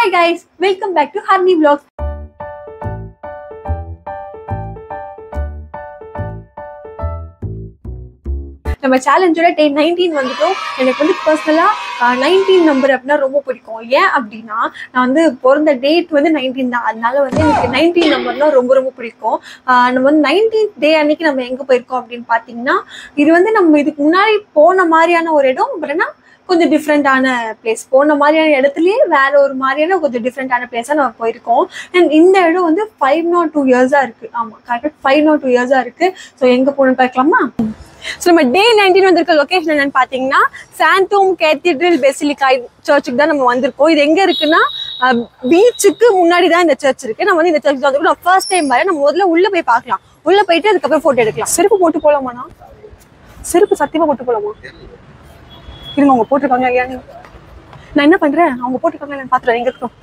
Hi guys, welcome back to Harni Vlogs. நம்ம சேலஞ்சோட டே 19 வந்துட்டோம். எனக்கு வந்து பர்சனலா 19 நம்பர் அப்படின்னா ரொம்ப பிடிக்கும். ஏன் அப்படின்னா நான் வந்து பிறந்த டேட் வந்து 19 தான். அதனால வந்து எனக்கு 19 நம்பர்னா ரொம்ப ரொம்ப பிடிக்கும். நம்ம வந்து 19th டே அன்னைக்கு நம்ம எங்க போயிருக்கோம் அப்படின்னு பாத்தீங்கன்னா, இது வந்து நம்ம இதுக்கு முன்னாடி போன மாதிரியான ஒரு இடம். அப்படின்னா கொஞ்சம் டிஃப்ரெண்டான பிளேஸ். போன மாதிரியான இடத்துலயே வேற ஒரு மாதிரியான கொஞ்சம் டிஃப்ரெண்டான பிளேஸா நம்ம போயிருக்கோம். அண்ட் இந்த இடம் வந்து 502 இயர்ஸா இருக்கு. ஆமா, கரெக்ட் 502 இயர்ஸா இருக்கு. ஸோ எங்க போகணும்னு பார்க்கலாமா? ஸோ நம்ம டே 19 வந்திருக்க லொகேஷன் என்னன்னு பார்த்தீங்கன்னா, சாந்தோம் கேத்தீட்ரல் பெசிலிக்கா சர்ச்சுக்கு தான் நம்ம வந்திருக்கோம். இது எங்க இருக்குன்னா, பீச்சுக்கு முன்னாடி தான் இந்த சர்ச் இருக்கு. நம்ம வந்து இந்த சர்ச் வந்திருக்கோம். நான் ஃபர்ஸ்ட் டைம் வரேன். நம்ம முதல்ல உள்ள போய் பார்க்கலாம். உள்ள போயிட்டு அதுக்கப்புறம் போட்டோ எடுக்கலாம். செருப்பு போட்டு போலாமாண்ணா? செருப்பு சத்தியமா போட்டு போலாமா? இருங்க, அவங்க போட்டிருக்காங்க ஐயா. நான் என்ன பண்றேன், அவங்க போட்டிருக்காங்க இல்லைன்னு பாத்துறேன். எங்க இருக்கோம்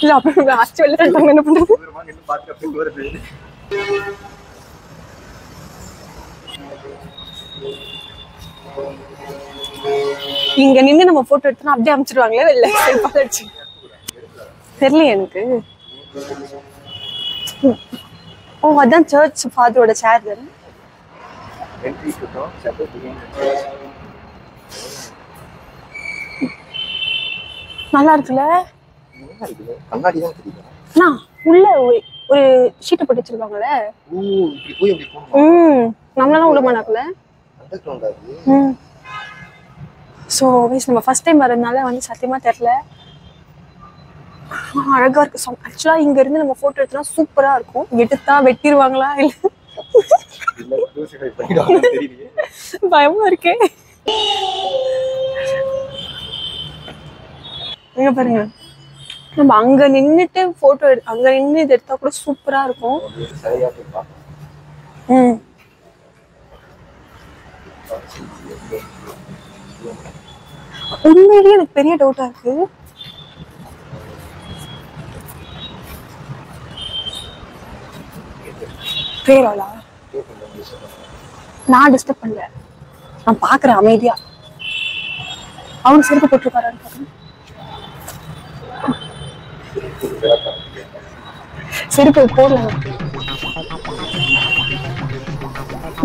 இல்ல அப்புறம் என்ன பண்றது? இங்க நின்று நம்ம போட்டோ எடுத்தோம்னா அப்படியே அமைச்சிருவாங்களே வெளில. தெரியல எனக்கு. ஓ, அதான் சர்ச் ஃபாதரோட சேர் தானே. நல்லா இருக்குல்ல? உள்ள ஒரு ஷீட்டை போட்டு வச்சிருக்காங்கல்ல. நம்மளால விட மாட்டாங்கல்ல. ஸோ நம்ம ஃபர்ஸ்ட் டைம் வரதுனால வந்து சத்தியமா தெரியல. அழகா இருக்கு. ஆக்சுவலா இங்க இருந்து நம்ம போட்டோ எடுத்தா சூப்பரா இருக்கும். எடுத்தா வெட்டிடுவாங்களா இல்ல பயமா இருக்கே. எங்க பாருங்க, நம்ம அங்க நின்னுட்டு போட்டோ அங்க நின்று இது எடுத்தா கூட சூப்பரா இருக்கும். உண்மையிலேயே எனக்கு பெரிய டவுட்டா இருக்கு. பேரோலா நான் டிஸ்டர்ப் பண்ணல. நான் பாக்குறேன் அமைதியா. அவங்க செருப்பு போட்டிருக்காரு. செருப்பு போடல.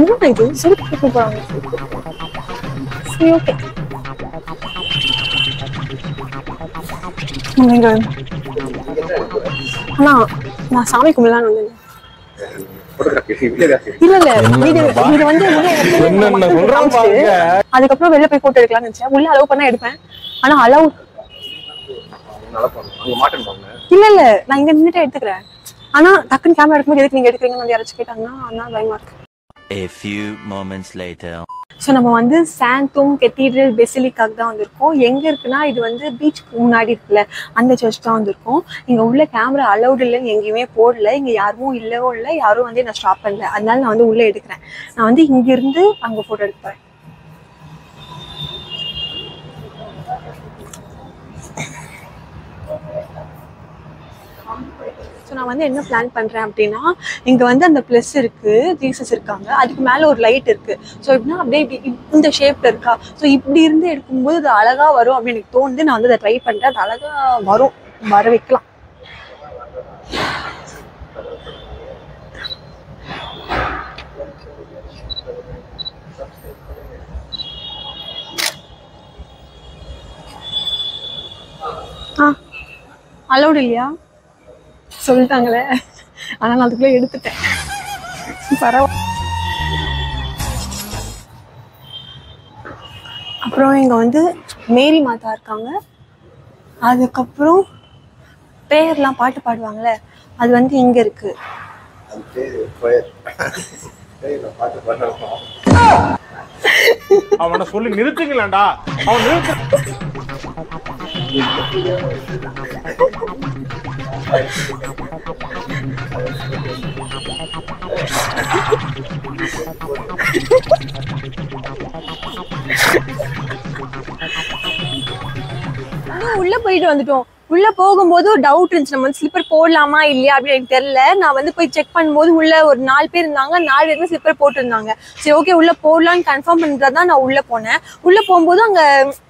என்ன இது செருப்பு போட்டு போறாங்க? சரி, ஓகே. அண்ணா, நான் சாமி கும்பிடலான்னு வந்தேன். அதுக்கப்புறம் வெளில போய் போட்டோ எடுக்கலாம்னு நினைச்சேன். உள்ள அலோவ் பண்ணா எடுப்பேன். ஆனா அலோவ் இல்ல நான் இங்க நின்னுட்டு எடுத்துக்கிறேன். ஆனா டக்குன்னு கேமரா எடுக்கும்போது எதுக்கு நீங்க எடுக்கிறீங்கன்னு யாராச்சும் கேட்டாங்கன்னா அதனால பயமா இருக்கு. A few moments later. So நம்ம வந்து சாந்தோம் கேத்தீட்ரல் பெசிலிக்காக்கு தான் வந்திருக்கோம். எங்கே இருக்குன்னா, இது வந்து பீச்சுக்கு முன்னாடி இருக்குல்ல, அந்த சர்ச் தான் வந்திருக்கோம். இங்கே உள்ள கேமரா அலௌட் இல்லைன்னு எங்கேயுமே போடல. இங்கே யாரும் இல்லவோ இல்லை, யாரும் வந்து நான் ஸ்டாப் பண்ணல. அதனால நான் வந்து உள்ளே எடுக்கிறேன். நான் வந்து இங்கிருந்து அங்கே ஃபோட்டோ எடுப்பேன். ஸோ நான் வந்து என்ன பிளான் பண்ணுறேன் அப்படின்னா, இங்கே வந்து அந்த ப்ளஸ் இருக்குது, ஜீசஸ் இருக்காங்க, அதுக்கு மேலே ஒரு லைட் இருக்குது. ஸோ எப்படின்னா அப்படியே இப்படி இந்த ஷேப்பில் இருக்கா. ஸோ இப்படி இருந்து எடுக்கும்போது அது அழகாக வரும் அப்படின்னு எனக்கு தோணுது. நான் வந்து அதை ட்ரை பண்ணுறேன். அது அழகாக வரும், வர வைக்கலாம். அலௌட் இல்லையா சொல்லிட்டாங்களே, ஆனா நான் அதுக்குள்ள எடுத்துட்டேன். பரவாயில்ல. அப்புறம் இங்க வந்து மேரி மாதா இருக்காங்க. அதுக்கப்புறம் பிரேயர்லாம் பாட்டு பாடுவாங்கல்ல, அது வந்து இங்க இருக்கு. அவனை சொல்லி நிறுத்துங்களாண்டா. அவன் நிறுத்து. உள்ள போயிட்டு வந்துட்டோம். உள்ள போகும்போது ஒரு டவுட் இருந்துச்சு, நம்ம வந்து ஸ்லிப்பர் போடலாமா இல்லையா அப்படின்னு எனக்கு தெரியல. நான் வந்து போய் செக் பண்ணும்போது உள்ள ஒரு 4 பேர் இருந்தாங்க, 4 பேருமே ஸ்லிப்பர் போட்டுருந்தாங்க. சரி ஓகே உள்ள போடலான்னு கன்ஃபார்ம் பண்ணுறதான் நான் உள்ள போனேன். உள்ள போகும்போது அங்க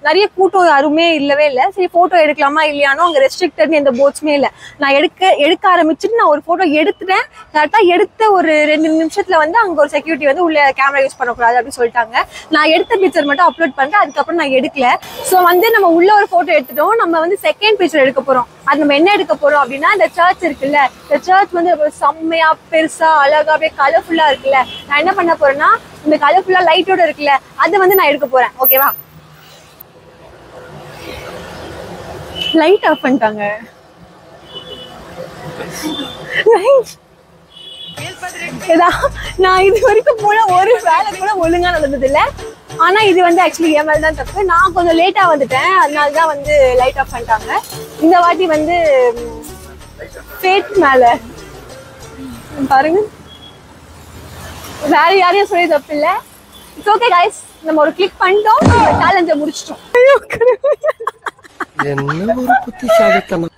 நிறைய கூட்டம் யாருமே இல்லவே இல்லை. சரி போட்டோ எடுக்கலாமா இல்லையானோ அங்க ரெஸ்ட்ரிக்டட் எந்த போட்ஸுமே இல்லை. நான் எடுக்க ஆரம்பிச்சுட்டு நான் ஒரு போட்டோ எடுத்துட்டேன். கரெக்டா எடுத்த ஒரு 2 நிமிஷத்துல வந்து அங்க ஒரு செக்யூரிட்டி வந்து உள்ள கேமரா யூஸ் பண்ணக்கூடாது அப்படின்னு சொல்லிட்டாங்க. நான் எடுத்த பிக்சர் மட்டும் அப்லோட் பண்ணிட்டேன், அதுக்கப்புறம் நான் எடுக்கல. ஸோ வந்து நம்ம உள்ள ஒரு போட்டோ எடுத்துட்டோம், நம்ம வந்து செகண்ட் பிக்சர் எடுக்க போறோம். அது நம்ம என்ன எடுக்க போறோம் அப்படின்னா இந்த சர்ச் இருக்குல்ல, இந்த சர்ச் வந்து செம்மையா பெருசா அழகா அப்படியே கலர்ஃபுல்லா இருக்குல்ல. நான் என்ன பண்ண போறேன்னா இந்த கலர்ஃபுல்லா லைட்டோட இருக்குல்ல அதை வந்து நான் எடுக்க போறேன். ஓகேவா? லைட் ஆஃப் பண்ணிட்டாங்க. நான் இது வரைக்கும் போல ஒரு வேலை கூட ஒழுங்கா நடந்தது இல்ல. ஆனா இது வந்து ஆக்சுவலி என் மேல தான் தப்பு. நான் கொஞ்சம் லேட்டா வந்துட்டேன், அதனாலதான் வந்து லைட் ஆஃப் பண்ணிட்டாங்க. இந்த வாட்டி வந்து ஃபேட் மேல பாருங்க, வேற யாரையும் சொல்லி தப்பு இல்ல. இட்ஸ் ஓகே கைஸ், நம்ம ஒரு கிளிக் பண்ணிட்டோம், சேலஞ்சை முடிச்சிட்டோம். என்ன ஒரு புத்திசாலித்தனம்.